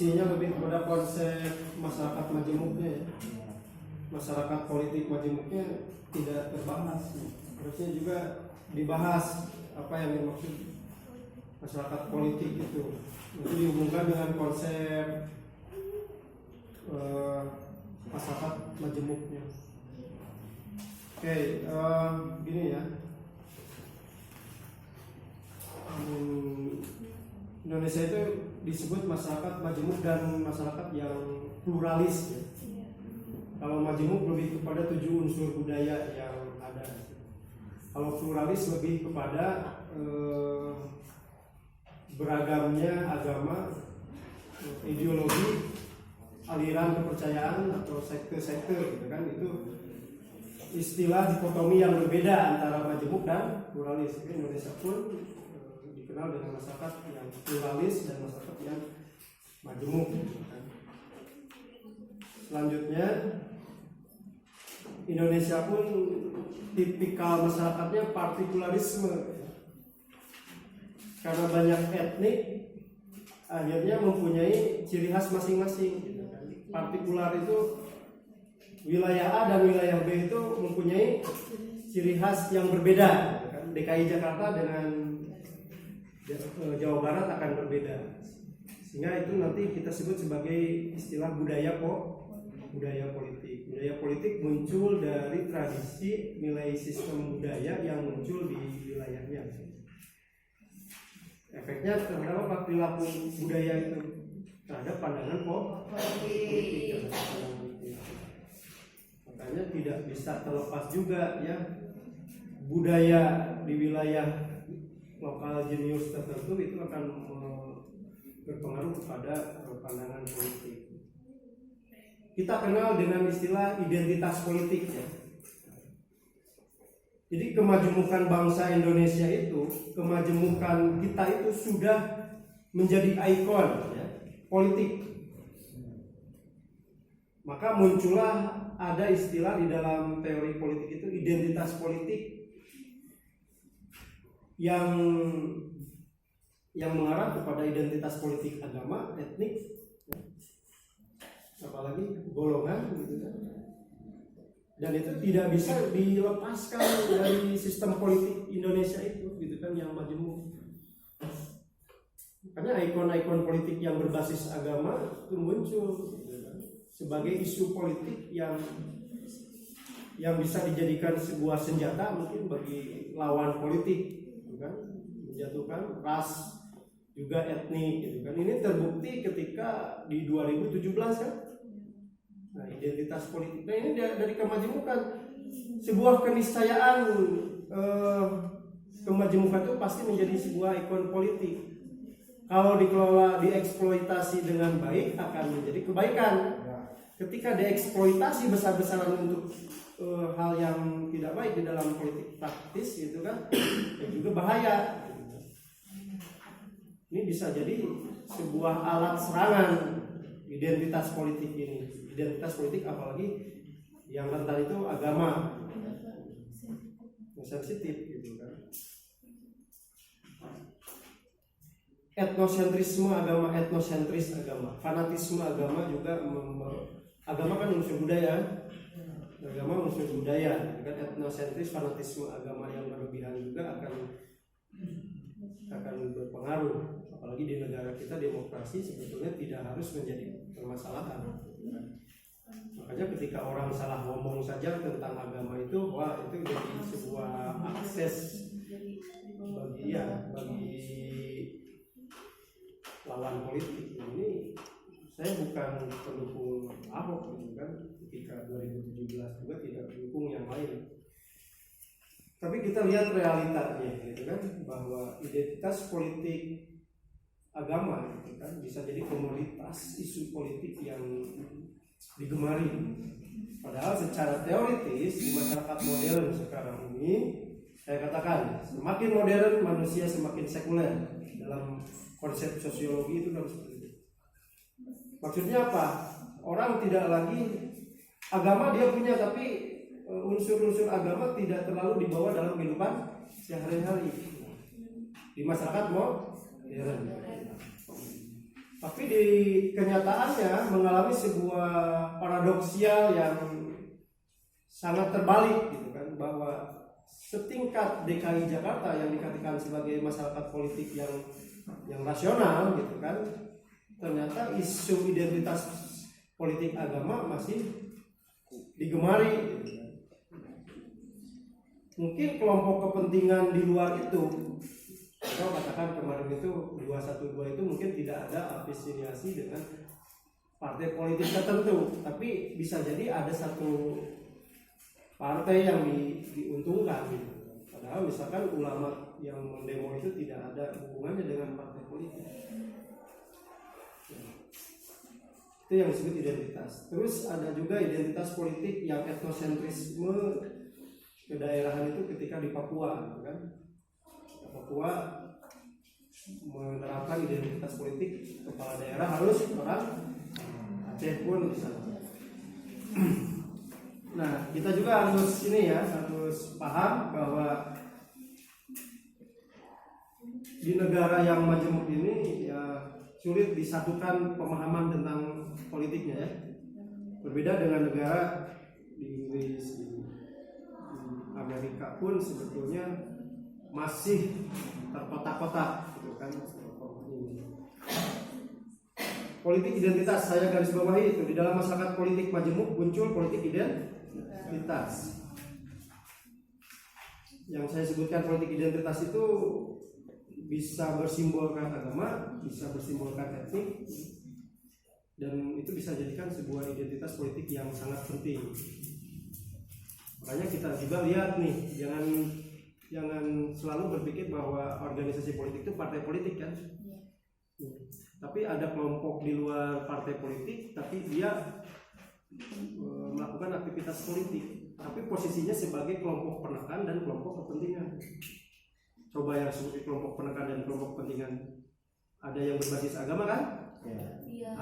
isinya lebih kepada konsep masyarakat majemuknya ya. Masyarakat politik majemuknya tidak terbahas. Harusnya juga dibahas apa yang dimaksud masyarakat politik itu dihubungkan dengan konsep masyarakat majemuknya. Oke, gini ya. Indonesia itu disebut masyarakat majemuk dan masyarakat yang pluralis ya. Kalau majemuk lebih kepada 7 unsur budaya yang ada. Kalau pluralis lebih kepada beragamnya agama, ideologi, aliran kepercayaan atau sekte-sekte gitu kan. Itu istilah dikotomi yang berbeda antara majemuk dan pluralis. Indonesia pun dikenal dengan masyarakat yang pluralis dan masyarakat yang majemuk gitu kan. Selanjutnya Indonesia pun tipikal masyarakatnya partikularisme. Karena banyak etnik akhirnya mempunyai ciri khas masing-masing gitu kan. Partikular itu wilayah A dan wilayah B itu mempunyai ciri khas yang berbeda gitu kan. DKI Jakarta dengan Jawa Barat akan berbeda. Sehingga itu nanti kita sebut sebagai istilah budaya politik. Budaya politik muncul dari tradisi nilai sistem budaya yang muncul di wilayahnya. Efeknya terhadap perilaku budaya itu terhadap pandangan politik. Makanya tidak bisa terlepas juga ya, budaya di wilayah lokal jenius tertentu itu akan berpengaruh kepada pandangan politik. Kita kenal dengan istilah identitas politik ya. Jadi kemajemukan bangsa Indonesia itu, kemajemukan kita itu sudah menjadi ikon ya, politik. Maka muncullah ada istilah di dalam teori politik itu identitas politik yang mengarah kepada identitas politik agama, etnik, apalagi golongan gitu kan. Dan itu tidak bisa dilepaskan dari sistem politik Indonesia itu gitu kan, yang majemuk. Makanya ikon-ikon politik yang berbasis agama itu muncul gitu kan, sebagai isu politik yang bisa dijadikan sebuah senjata mungkin bagi lawan politik gitu kan, menjatuhkan ras juga etnik gitu kan. Ini terbukti ketika di 2017 kan. Nah, identitas politik. Nah, ini dari kemajemukan, sebuah keniscayaan kemajemukan itu pasti menjadi sebuah ikon politik. Kalau dikelola, dieksploitasi dengan baik akan menjadi kebaikan. Ketika dieksploitasi besar-besaran untuk hal yang tidak baik di dalam politik praktis gitu kan, ya juga bahaya. Ini bisa jadi sebuah alat serangan identitas politik ini. Identitas politik apalagi yang rentan itu agama, yang sensitif gitu kan. Etnosentrisme agama, etnosentris agama, fanatisme agama juga agama kan unsur budaya, agama unsur budaya, kan etnosentris, fanatisme agama yang berlebihan juga akan berpengaruh. Apalagi di negara kita demokrasi sebetulnya tidak harus menjadi permasalahan. Makanya ketika orang salah ngomong saja tentang agama itu, wah itu jadi sebuah akses bagi lawan politik. Ini saya bukan pendukung Ahok gitu kan, ketika 2017 juga tidak mendukung yang lain. Tapi kita lihat realitanya gitu kan, bahwa identitas politik agama gitu kan bisa jadi komoditas isu politik yang digemari. Padahal secara teoritis di masyarakat modern sekarang ini, saya katakan semakin modern manusia semakin sekuler. Dalam konsep sosiologi itu harus seperti itu. Maksudnya apa? Orang tidak lagi agama dia punya, tapi unsur-unsur agama tidak terlalu dibawa dalam kehidupan sehari-hari di masyarakat modern. Tapi di kenyataannya mengalami sebuah paradoksial yang sangat terbalik gitu kan, bahwa setingkat DKI Jakarta yang dikatakan sebagai masyarakat politik yang rasional gitu kan, ternyata isu identitas politik agama masih digemari gitu kan. Mungkin kelompok kepentingan di luar itu, atau katakan kemarin itu 212 itu mungkin tidak ada afiliasi dengan partai politik tertentu, tapi bisa jadi ada satu partai yang diuntungkan gitu. Padahal misalkan ulama yang mendemo itu tidak ada hubungannya dengan partai politik. Itu yang disebut identitas. Terus ada juga identitas politik yang etnosentrisme kedaerahan itu ketika di Papua gitu kan. Papua menerapkan identitas politik, kepala daerah harus orang Aceh pun misalnya. Nah, kita juga harus harus paham bahwa di negara yang majemuk ini ya sulit disatukan pemahaman tentang politiknya ya. Berbeda dengan negara di Inggris, di Amerika pun sebetulnya masih terkotak-kotak gitu kan. Politik identitas saya garis bawahi itu, di dalam masyarakat politik majemuk muncul politik identitas. Yang saya sebutkan politik identitas itu bisa bersimbolkan agama, bisa bersimbolkan etnik, dan itu bisa jadikan sebuah identitas politik yang sangat penting. Makanya kita juga lihat nih, jangan selalu berpikir bahwa organisasi politik itu partai politik kan. Tapi ada kelompok di luar partai politik, tapi dia melakukan aktivitas politik, tapi posisinya sebagai kelompok penekan dan kelompok kepentingan. Coba yang seperti kelompok penekan dan kelompok kepentingan, ada yang berbasis agama kan? Ya.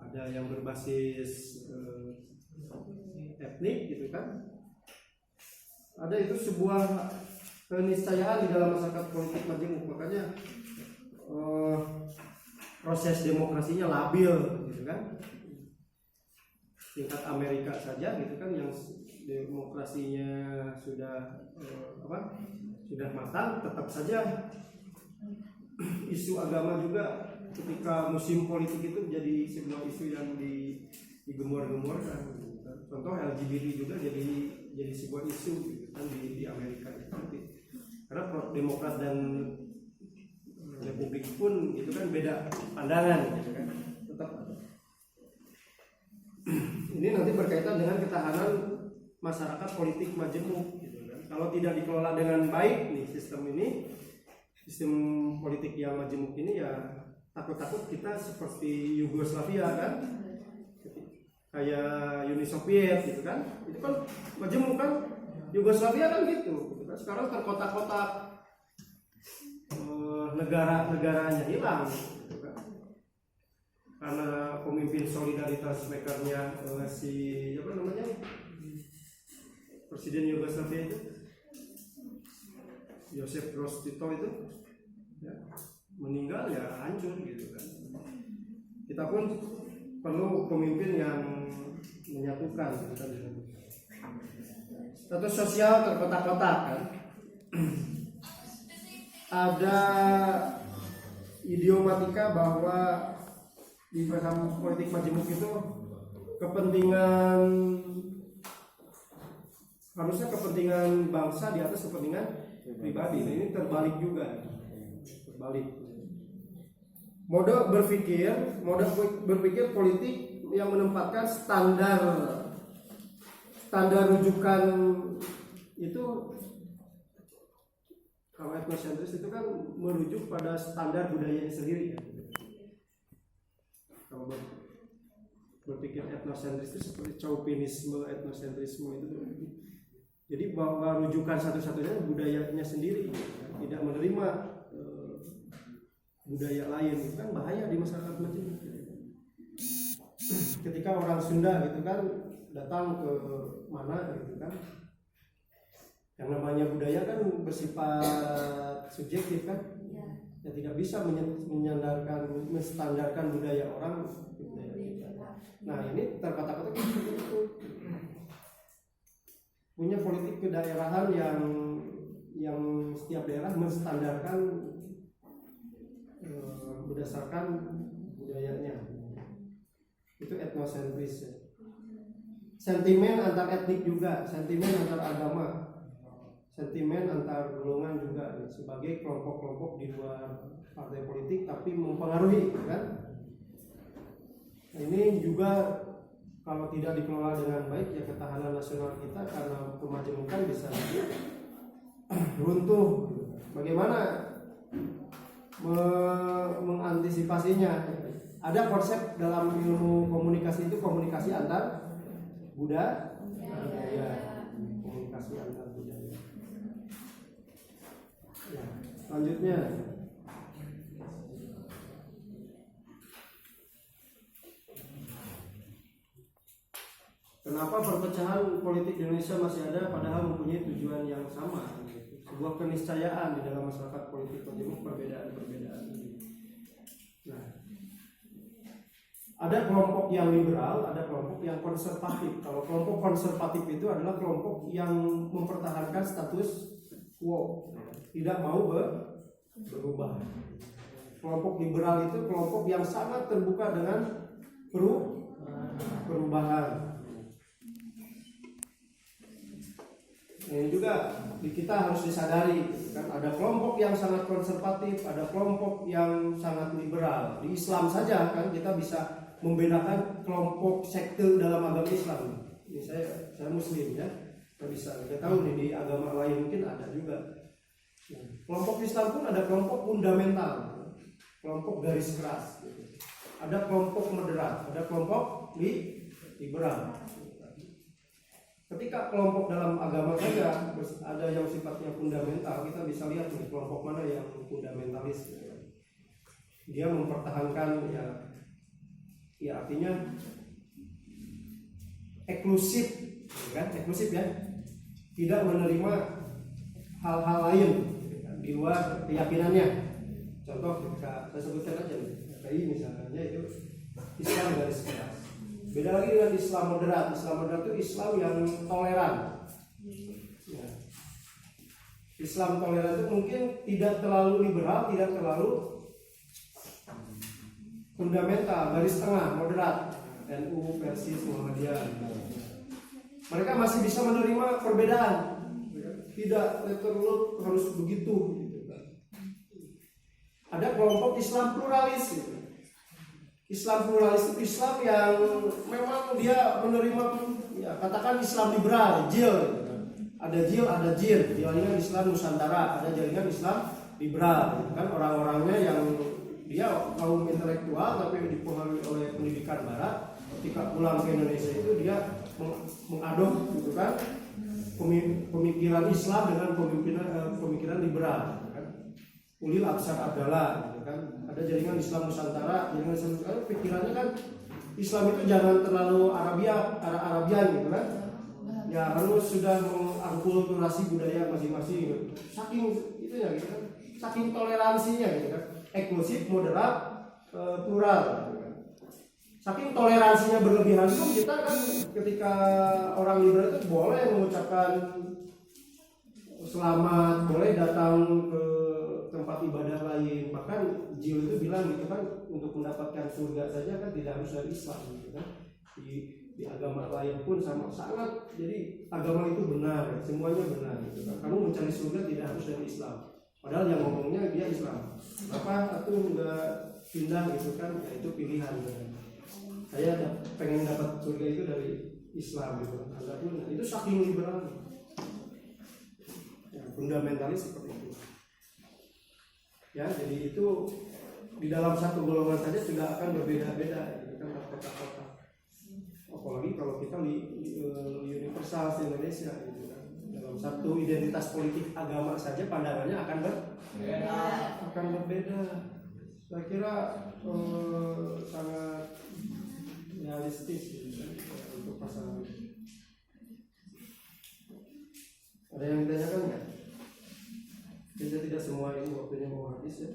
Ada yang berbasis etnik gitu kan? Ada, itu sebuah keniscayaan di dalam masyarakat politik majemuk. Makanya proses demokrasinya labil gitu kan. Tingkat Amerika saja gitu kan, yang demokrasinya sudah sudah matang, tetap saja isu agama juga ketika musim politik itu jadi sebuah isu yang digembar-gemborkan. Contoh LGBT juga jadi sebuah isu gitu kan di Amerika itu. Karena Demokrat dan Republik pun itu kan beda pandangan gitu kan, tetap ada. Ini nanti berkaitan dengan ketahanan masyarakat politik majemuk gitu kan. Kalau tidak dikelola dengan baik nih sistem politik yang majemuk ini, ya takut-takut kita seperti Yugoslavia kan, kayak Uni Soviet gitu kan. Itu kan majemuk kan, Yugoslavia kan gitu kan. Sekarang terkotak-kotak, negara-negaranya hilang gitu kan. Karena pemimpin solidaritas makernya Presiden Yugoslavia itu Josip Broz Tito itu ya, meninggal, ya hancur gitu kan. Kita pun perlu pemimpin yang menyatukan gitu kan. Status sosial terkotak-kotak kan. Ada idiomatika bahwa di dalam politik majemuk itu harusnya kepentingan bangsa di atas kepentingan pribadi. Nah, ini terbalik juga. Mode berpikir politik yang menempatkan standar rujukan itu, kalau etnosentris itu kan merujuk pada standar budayanya sendiri ya. Kalau berpikir etnosentris itu seperti chauvinisme, etnosentrisme itu. Jadi bahwa rujukan satu-satunya budayanya sendiri, tidak menerima budaya lain, itu kan bahaya di masyarakat majemuk. Ketika orang Sunda gitu kan datang ke mana gitu kan, yang namanya budaya kan bersifat subjektif kan. ya tidak bisa menstandarkan budaya orang budaya kita. Nah ini terkotak-kotak seperti itu. Punya politik kedaerahan yang setiap daerah menstandarkan berdasarkan budayanya. Itu etnosentris. Sentimen antar etnik juga, sentimen antar agama, sentimen antar golongan juga sebagai kelompok-kelompok di luar partai politik tapi mempengaruhi, kan? Nah, ini juga kalau tidak dikelola dengan baik ya ketahanan nasional kita karena kemajemukan bisa runtuh. Bagaimana mengantisipasinya? Ada konsep dalam ilmu komunikasi itu komunikasi antar budaya, komunikasi antar budaya. Ya, selanjutnya kenapa perpecahan politik di Indonesia masih ada padahal mempunyai tujuan yang sama? Sebuah keniscayaan di dalam masyarakat politik majemuk perbedaan-perbedaan ini. Nah, ada kelompok yang liberal, ada kelompok yang konservatif. Kalau kelompok konservatif itu adalah kelompok yang mempertahankan status quo, tidak mau berubah. Kelompok liberal itu kelompok yang sangat terbuka dengan perubahan. Ini juga kita harus disadari, kan ada kelompok yang sangat konservatif, ada kelompok yang sangat liberal. Di Islam saja kan kita bisa membedakan kelompok sekte dalam agama Islam. Ini saya Muslim ya, kita tahu nih di agama lain mungkin ada juga. Kelompok Islam pun ada kelompok fundamental, kelompok garis keras. Ada kelompok moderat, ada kelompok liberal. Ketika kelompok dalam agama saja ada yang sifatnya fundamental, kita bisa lihat nih kelompok mana yang fundamentalis. Dia mempertahankan ya artinya eksklusif, kan? Eksklusif ya, tidak menerima hal-hal lain di luar keyakinannya. Contoh ketika saya sebutkan aja nih, KI misalnya itu Islam garis keras. Beda lagi dengan Islam moderat. Islam moderat itu Islam yang toleran. Ya. Islam toleran itu mungkin tidak terlalu liberal, tidak terlalu fundamental, garis tengah, moderat. NU, Persis, Muhammadiyah. Mereka masih bisa menerima perbedaan. Tidak letterlock harus begitu. Ada kelompok Islam pluralis. Islam pluralis itu Islam yang memang dia menerima, ya, katakan Islam liberal, jil. Ada jaringan Islam Nusantara, ada jaringan Islam liberal. Kan orang-orangnya yang dia kaum intelektual tapi dipengaruhi oleh pendidikan barat, ketika pulang ke Indonesia itu dia mengadop gitu kan pemikiran Islam dengan pemikiran liberal. Ulil Absar Abdallah gitu kan. Ada jaringan Islam Nusantara, jaringan Islam Nusantara pikirannya kan Islam itu jangan terlalu Arabian gitu kan. Ya harus sudah mengakulturasi budaya masing-masing gitu. Saking itu ya gitu kan. Saking toleransinya gitu kan. Eksklusif, moderat, plural gitu kan. Saking toleransinya berlebihan pun kita kan ketika orang liberal itu boleh mengucapkan selamat, boleh datang ke tempat ibadah lain, bahkan Jil itu bilang gitu kan untuk mendapatkan surga saja kan tidak harus dari Islam gitu kan. Di agama lain pun sama sangat, jadi agama itu benar, semuanya benar gitu kan. Kamu mencari surga tidak harus dari Islam, padahal yang ngomongnya dia Islam. Apa aku nggak pindah gitu kan? Ya itu pilihan gitu kan. Saya pengen dapat surga itu dari Islam gitu. Anda pun itu saking liberal. Ya, fundamentalis seperti itu. Ya, jadi itu di dalam satu golongan saja sudah akan berbeda-beda gitu kan kota-kota. Apalagi kalau kita universal di Indonesia gitu kan. Dalam satu identitas politik agama saja pandangannya akan berbeda. Saya kira sangat realistis gitu kan, untuk pasangan. Ada yang ditanyakan nggak? Jadi tidak semua ini waktunya mau habis ya.